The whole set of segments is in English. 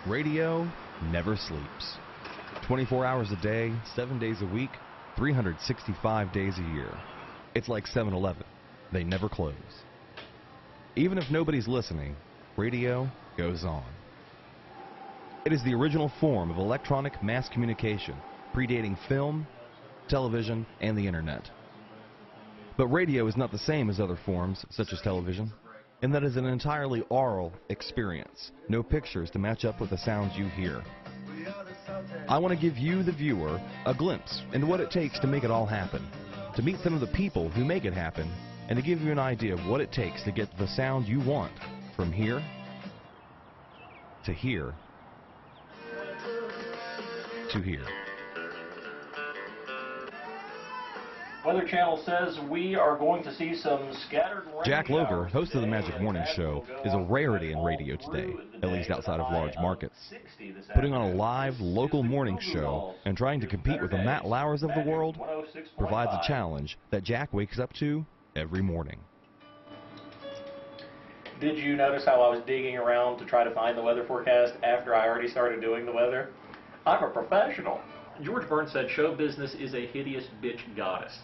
Radio never sleeps. 24 hours a day, 7 days a week, 365 days a year. It's like 7-Eleven. They never close. Even if nobody's listening, radio goes on. It is the original form of electronic mass communication, predating film, television, and the internet. But radio is not the same as other forms, such as television, in that it is an entirely oral experience. No pictures to match up with the sounds you hear. I want to give you, the viewer, a glimpse into what it takes to make it all happen, to meet some of the people who make it happen, and to give you an idea of what it takes to get the sound you want from here to here to here. Weather Channel says we are going to see some scattered rain. Jack Loger, host of the Magic Morning Show, is a rarity in radio today, at least outside of large markets. Putting on a live, local morning show and trying to compete with the Matt Lauers of the world provides a challenge that Jack wakes up to every morning. Did you notice how I was digging around to try to find the weather forecast after I already started doing the weather? I'm a professional. George Burns said show business is a hideous bitch goddess.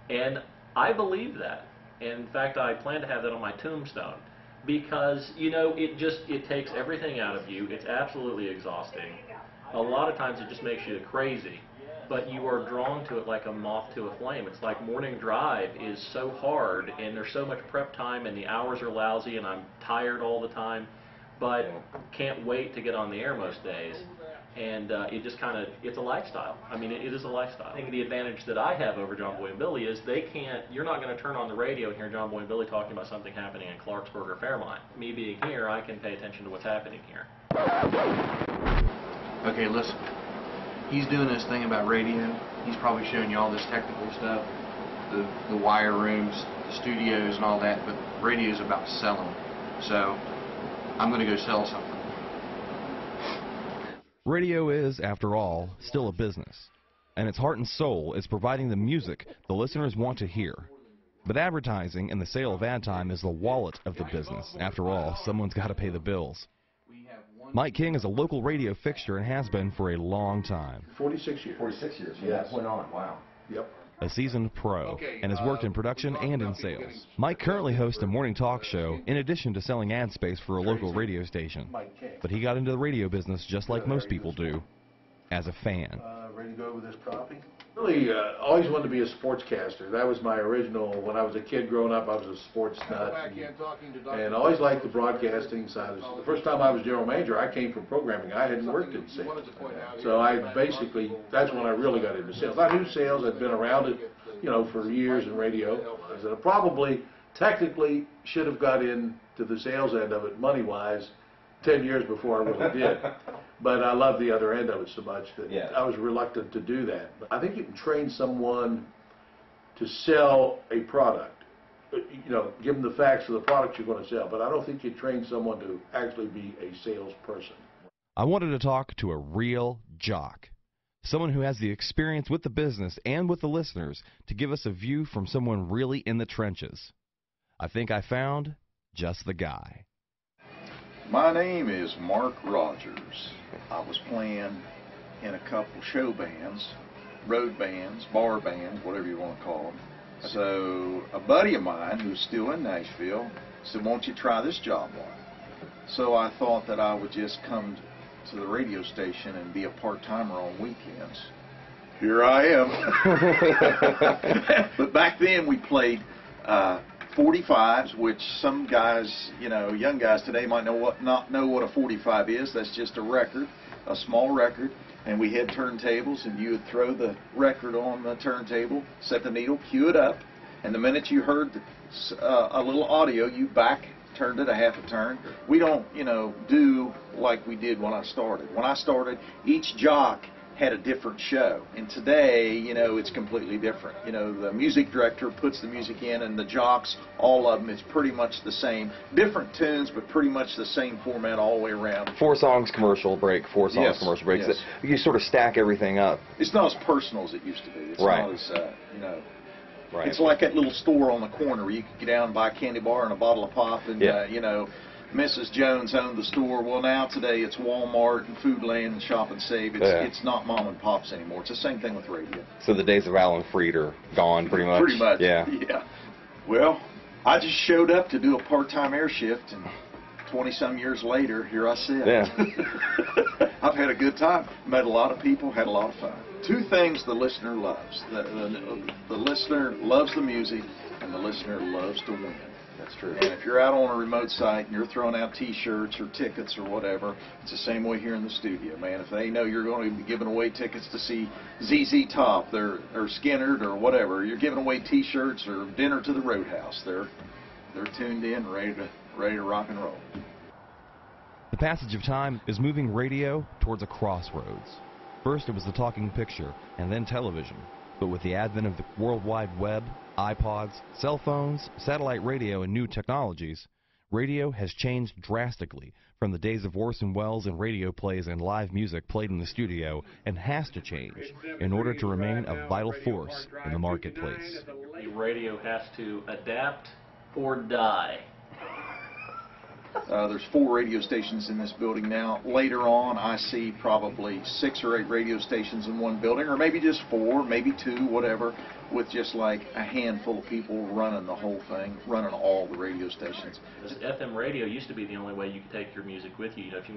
And I believe that. In fact, I plan to have that on my tombstone. Because, you know, it takes everything out of you. It's absolutely exhausting. A lot of times it just makes you crazy. But you are drawn to it like a moth to a flame. It's like morning drive is so hard, and there's so much prep time, and the hours are lousy, and I'm tired all the time. But can't wait to get on the air most days. And it just kind of, it's a lifestyle. I mean, it is a lifestyle. I think the advantage that I have over John Boy and Billy is you're not going to turn on the radio and hear John Boy and Billy talking about something happening in Clarksburg or Fairmont. Me being here, I can pay attention to what's happening here. Okay, listen. He's doing this thing about radio. He's probably showing you all this technical stuff, the wire rooms, the studios and all that, but radio is about selling. So I'm going to go sell something. Radio is, after all, still a business, and its heart and soul is providing the music the listeners want to hear. But advertising and the sale of ad time is the wallet of the business. After all, someone's got to pay the bills. Mike King is a local radio fixture and has been for a long time. 46 years. 46 years. Yes. That went on. Wow. Yep. A seasoned pro, and has worked in production and in sales. Mike currently hosts a morning talk show in addition to selling ad space for a local radio station. But he got into the radio business just like most people do, as a fan. Ready to go over this copy? Really, always wanted to be a sportscaster. That was my original, when I was a kid growing up, I was a sports nut. And I always liked the broadcasting side. The first time I was general manager, I came from programming. I hadn't worked in sales. So I basically, that's when I really got into sales. I knew sales, I'd been around it, you know, for years in radio. I probably, technically, should have got into the sales end of it, money-wise, 10 years before I really did. But I love the other end of it so much that I was reluctant to do that. But I think you can train someone to sell a product. You know, give them the facts of the product you're going to sell. But I don't think you train someone to actually be a salesperson. I wanted to talk to a real jock. Someone who has the experience with the business and with the listeners to give us a view from someone really in the trenches. I think I found just the guy. My name is Mark Rogers. I was playing in a couple show bands, road bands, bar bands, whatever you want to call them. So a buddy of mine who's still in Nashville said, won't you try this job on? So I thought that I would just come to the radio station and be a part-timer on weekends. Here I am. But back then we played 45s, which some guys, you know, young guys today might not know what a 45 is. That's just a record, a small record, and we had turntables, and you would throw the record on the turntable, set the needle, cue it up, and the minute you heard a little audio, you turned it a half a turn. We don't, you know, do like we did when I started. When I started, each jock had a different show, and today, you know, it's completely different. You know, the music director puts the music in, and the jocks, all of them, it's pretty much the same. Different tunes, but pretty much the same format all the way around. 4 songs commercial break, 4 songs commercial break. Yes. You sort of stack everything up. It's not as personal as it used to be. It's not as, you know, right. It's like that little store on the corner where you could get down and buy a candy bar and a bottle of pop, and, you know, Mrs. Jones owned the store. Well, now today it's Walmart and Foodland and Shop and Save. It's not mom and pops anymore. It's the same thing with radio. So the days of Alan Freed are gone, pretty much. Pretty much. Yeah. Yeah. Well, I just showed up to do a part-time air shift, and 20-some years later, here I sit. Yeah. I've had a good time. Met a lot of people. Had a lot of fun. Two things the listener loves. The listener loves the music, and the listener loves to win. That's true. And if you're out on a remote site and you're throwing out T-shirts or tickets or whatever, it's the same way here in the studio, man. If they know you're going to be giving away tickets to see ZZ Top or Skinner or whatever, you're giving away T-shirts or dinner to the Roadhouse, they're tuned in, ready to rock and roll. The passage of time is moving radio towards a crossroads. First it was the talking picture, and then television. But with the advent of the World Wide Web, iPods, cell phones, satellite radio, and new technologies, radio has changed drastically from the days of Orson Welles and radio plays and live music played in the studio, and has to change in order to remain a vital force in the marketplace. The radio has to adapt or die. There's 4 radio stations in this building now. Later on, I see probably 6 or 8 radio stations in one building, or maybe just 4, maybe 2, whatever, with just like a handful of people running the whole thing, running all the radio stations. This FM radio used to be the only way you could take your music with you. You know, if you